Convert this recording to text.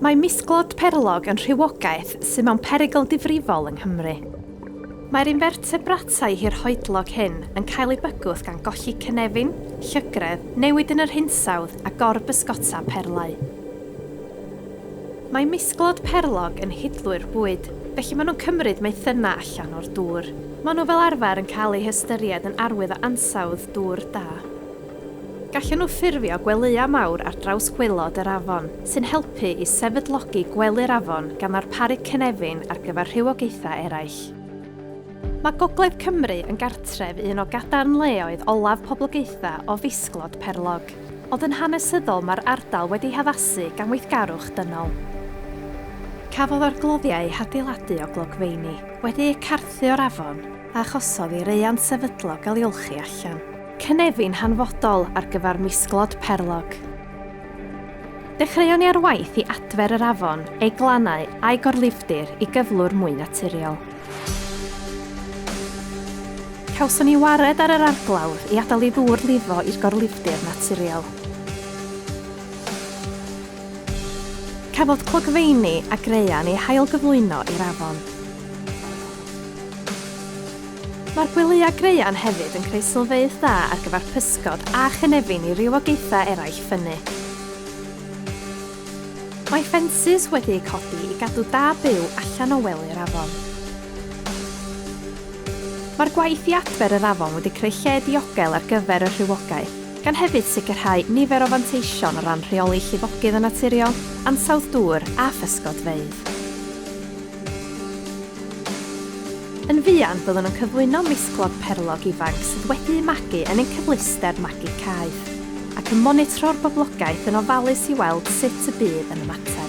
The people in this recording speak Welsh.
Mae misglod perlog yn rhywogaeth sydd mewn perygl difrifol yng Nghymru. Mae'r invertebratau hirhoedlog hyn yn cael ei bygwth gan golli cynefin, llygredd, newid yn yr hinsawdd a gorbysgota perlau. Mae misglod perlog yn hidlwyr bwyd, felly maen nhw'n cymryd meithynna allan o'r dŵr. Maen nhw fel arfer yn cael eu hystyried yn arwydd o ansawdd dŵr da. Gallen nhw ffurfio gwelïau mawr ar draws gwaelod yr afon, sy'n helpu i sefydlogi gwely'r afon gan ddarparu cynefin ar gyfer rhywogaethau eraill. Mae Ngogledd Cymru yn gartref un o gadarnleoedd olaf poblogaethau o fisglod perlog, ond yn hanesyddol mae'r ardal wedi'i haddasu gan weithgarwch dynol. Cafodd argloddiau adeiladu o glogfeini, wedi'i carthu o'r afon a achosodd i reian sefydlog gael ei olchi allan. Cynefin hanfodol ar gyfer misglod perlog. Dechreuon ni ar waith i adfer yr afon, ei glannau a'i gorlifdir i gyflwr mwy naturiol. Cawson ni wared ar yr arglawdd i adael i ddŵr lifo i'r gorlifdir naturiol. Cafodd clogfeini a greian ei hail gyflwyno i'r afon. Mae'r gwelyau greian hefyd yn creu sylfeydd dda ar gyfer pysgod a chynefin i rhywogaethau eraill ffynnu. Mae ffensys wedi'u codi i gadw da byw allan o wely'r afon. Mae'r gwaith i adfer yr afon wedi creu lle diogel ar gyfer y rhywogaeth, gan hefyd sicrhau nifer o fanteision o ran rheoli llifogydd yn naturiol, ansawdd dŵr a physgod feidd. Yn fuan byddwn nhw'n cyflwyno misglod perlog ifanc sydd wedi'i magu yn ein cyfleuster magu caeth, ac yn monitro'r boblogaeth yn ofalus i weld sut y bydd yn y mater.